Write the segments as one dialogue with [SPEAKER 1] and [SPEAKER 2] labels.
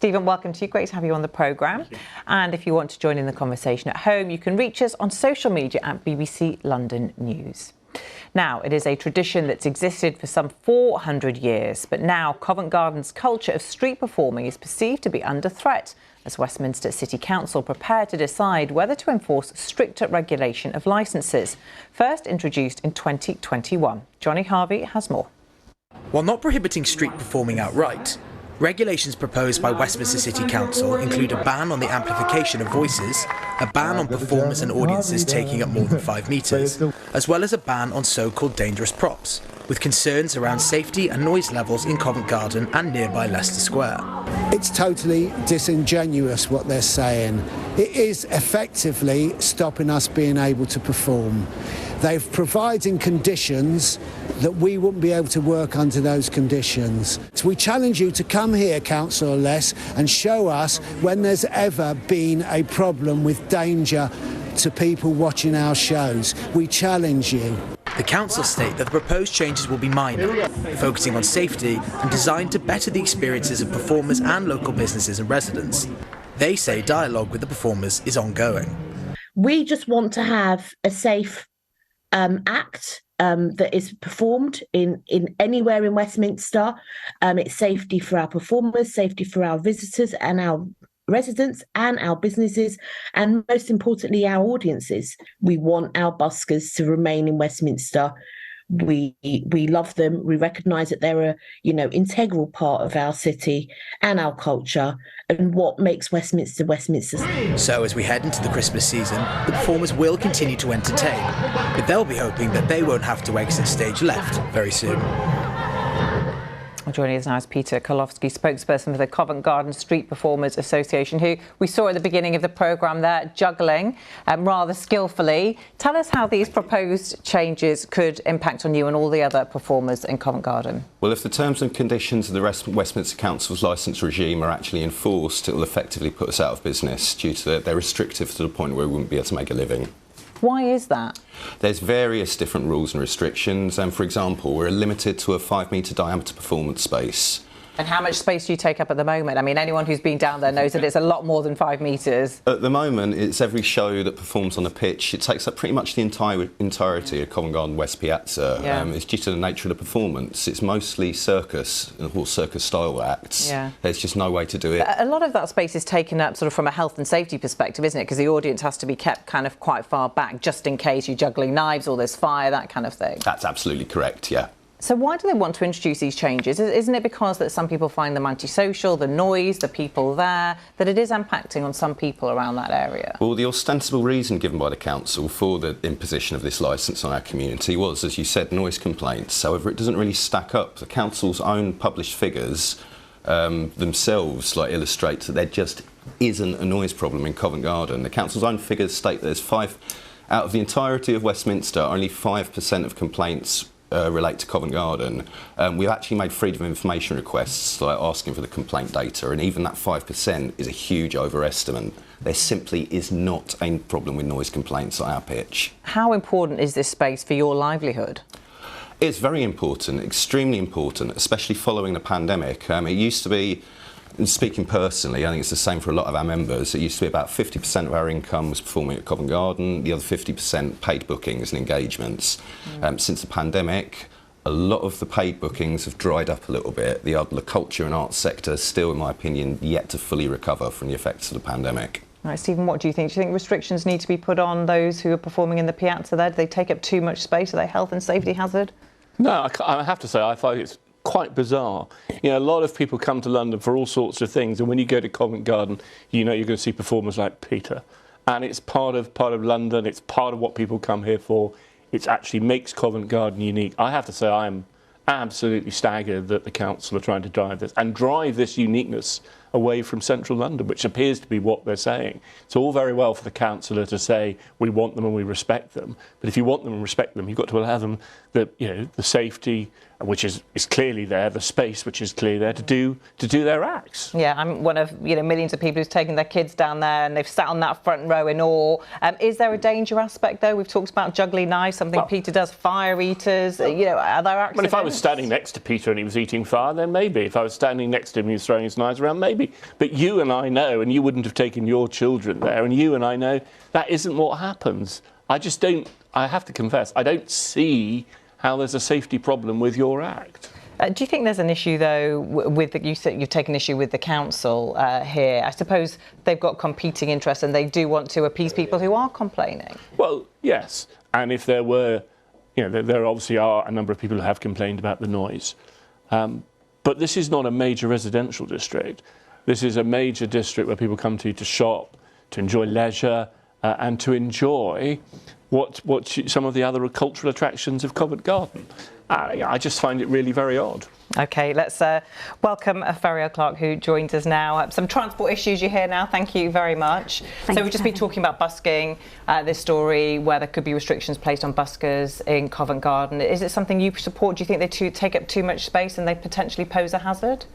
[SPEAKER 1] Stephen, welcome to you. Great to have you on the programme. And if you want to join in the conversation at home, you can reach us on social media at BBC London News. Now, it is a tradition that's existed for some 400 years, but now Covent Garden's culture of street performing is perceived to be under threat as Westminster City Council prepare to decide whether to enforce stricter regulation of licences, first introduced in 2021. Johnny Harvey has more.
[SPEAKER 2] While not prohibiting street performing outright, regulations proposed by Westminster City Council include a ban on the amplification of voices, a ban on performers and audiences taking up more than 5 metres, as well as a ban on so-called dangerous props, with concerns around safety and noise levels in Covent Garden and nearby Leicester Square.
[SPEAKER 3] It's totally disingenuous what they're saying. It is effectively stopping us being able to perform. They're providing conditions that we wouldn't be able to work under those conditions. So we challenge you to come here, Councillor Les, and show us when there's ever been a problem with danger to people watching our shows. We challenge you.
[SPEAKER 2] The council state that the proposed changes will be minor, focusing on safety and designed to better the experiences of performers and local businesses and residents. They say dialogue with the performers is ongoing.
[SPEAKER 4] We just want to have a safe act that is performed in anywhere in Westminster. It's safety for our performers, safety for our visitors and our residents and our businesses, and most importantly, our audiences. We want our buskers to remain in Westminster. We love them. We recognise that they're a integral part of our city and our culture and what makes Westminster Westminster.
[SPEAKER 2] So as we head into the Christmas season, the performers will continue to entertain, but they'll be hoping that they won't have to exit stage left very soon.
[SPEAKER 1] Joining us now is Peter Karlowski, spokesperson for the Covent Garden Street Performers Association, who we saw at the beginning of the programme there juggling rather skillfully. Tell us how these proposed changes could impact on you and all the other performers in Covent Garden.
[SPEAKER 5] Well, if the terms and conditions of the Westminster Council's licence regime are actually enforced, it will effectively put us out of business due to they're restrictive to the point where we wouldn't be able to make a living.
[SPEAKER 1] Why is that? There's
[SPEAKER 5] various different rules and restrictions, and for example, we're limited to a 5-metre diameter performance space.
[SPEAKER 1] And how much space do you take up at the moment? I mean, anyone who's been down there knows that it's a lot more than 5 metres.
[SPEAKER 5] At the moment, it's every show that performs on a pitch. It takes up pretty much the entirety of Covent Garden West Piazza.
[SPEAKER 1] Yeah.
[SPEAKER 5] It's due to the nature of the performance. It's mostly circus or circus-style acts.
[SPEAKER 1] Yeah.
[SPEAKER 5] There's just no way to do it.
[SPEAKER 1] A lot of that space is taken up sort of from a health and safety perspective, isn't it? Because the audience has to be kept kind of quite far back just in case you're juggling knives or there's fire, that kind of thing.
[SPEAKER 5] That's absolutely correct, yeah.
[SPEAKER 1] So why do they want to introduce these changes? Isn't it because that some people find them antisocial, the noise, the people there, that it is impacting on some people around that area?
[SPEAKER 5] Well, the ostensible reason given by the council for the imposition of this licence on our community was, as you said, noise complaints. However, it doesn't really stack up. The council's own published figures themselves illustrate that there just isn't a noise problem in Covent Garden. The council's own figures state that there's out of the entirety of Westminster, only 5% of complaints relate to Covent Garden. We've actually made freedom of information requests asking for the complaint data, and even that 5% is a huge overestimate. There simply is not a problem with noise complaints at our pitch.
[SPEAKER 1] How important is this space for your livelihood?
[SPEAKER 5] It's very important, extremely important, especially following the pandemic. It used to be, and speaking personally, I think it's the same for a lot of our members. It used to be about 50% of our income was performing at Covent Garden, the other 50% paid bookings and engagements. Since the pandemic, a lot of the paid bookings have dried up a little bit. The culture and arts sector is still, in my opinion, yet to fully recover from the effects of the pandemic.
[SPEAKER 1] Right, Stephen, what do you think? Do you think restrictions need to be put on those who are performing in the piazza there? Do they take up too much space? Are they a health and safety hazard?
[SPEAKER 6] No, I have to say, I find it's quite bizarre. A lot of people come to London for all sorts of things, and when you go to Covent Garden, you're going to see performers like Peter. And it's part of London, it's part of what people come here for. It actually makes Covent Garden unique. I have to say, I'm absolutely staggered that the council are trying to drive this uniqueness away from central London, which appears to be what they're saying. It's all very well for the councillor to say we want them and we respect them, but if you want them and respect them, you've got to allow them the safety which is clearly there, the space which is clearly there to do their acts.
[SPEAKER 1] Yeah, I'm one of millions of people who's taken their kids down there and they've sat on that front row in awe. Is there a danger aspect though? We've talked about juggling knives, something Peter does, fire eaters. Are there accidents?
[SPEAKER 6] Well, if I was standing next to Peter and he was eating fire, then maybe. If I was standing next to him and he was throwing his knives around, maybe. But you and I know, and you wouldn't have taken your children there, and you and I know that isn't what happens. I have to confess, I don't see how there's a safety problem with your act.
[SPEAKER 1] Do you think there's an issue, though, you said you've taken issue with the council here? I suppose they've got competing interests and they do want to appease people who are complaining.
[SPEAKER 6] Well, yes. And if there were, there obviously are a number of people who have complained about the noise. But this is not a major residential district. This is a major district where people come to shop, to enjoy leisure, and to enjoy what some of the other cultural attractions of Covent Garden. I just find it really very odd.
[SPEAKER 1] OK, let's welcome Ferial Clark, who joins us now. Some transport issues you hear now. Thank you very much. So we've just been talking about busking, this story where there could be restrictions placed on buskers in Covent Garden. Is it something you support? Do you think they take up too much space and they potentially pose a hazard?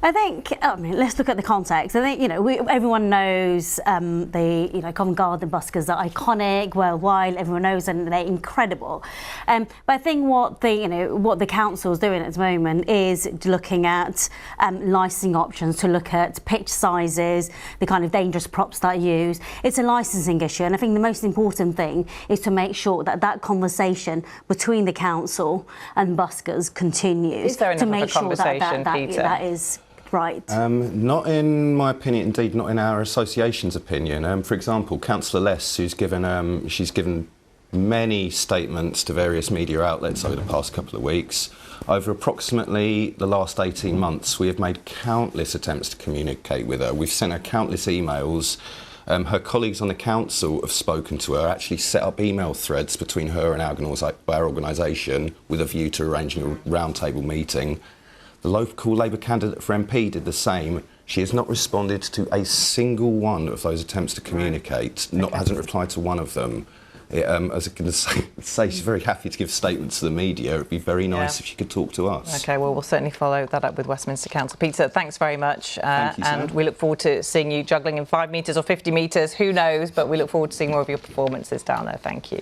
[SPEAKER 7] I think, let's look at the context. I think, everyone knows Covent Garden buskers are iconic worldwide. Everyone knows and they're incredible. But I think what the council is doing at the moment is looking at licensing options, to look at pitch sizes, the kind of dangerous props that are used. It's a licensing issue, and I think the most important thing is to make sure that conversation between the council and buskers continues.
[SPEAKER 1] Is there enough
[SPEAKER 7] to make
[SPEAKER 1] of a conversation,
[SPEAKER 7] sure
[SPEAKER 1] Peter?
[SPEAKER 7] that is right.
[SPEAKER 5] Not in my opinion, indeed not in our association's opinion. For example, Councillor Less, who's she's given many statements to various media outlets over the past couple of weeks. Over approximately the last 18 months, we have made countless attempts to communicate with her. We've sent her countless emails. Her colleagues on the council have spoken to her, actually set up email threads between her and our organisation with a view to arranging a roundtable meeting. The local Labour candidate for MP did the same. She has not responded to a single one of those attempts to communicate, hasn't replied to one of them. As I can say, she's very happy to give statements to the media. It'd be very nice if she could talk to us.
[SPEAKER 1] OK, well, we'll certainly follow that up with Westminster Council. Peter, thanks very much.
[SPEAKER 5] Thank you,
[SPEAKER 1] and we look forward to seeing you juggling in 5 metres or 50 metres, who knows, but we look forward to seeing more of your performances down there. Thank you.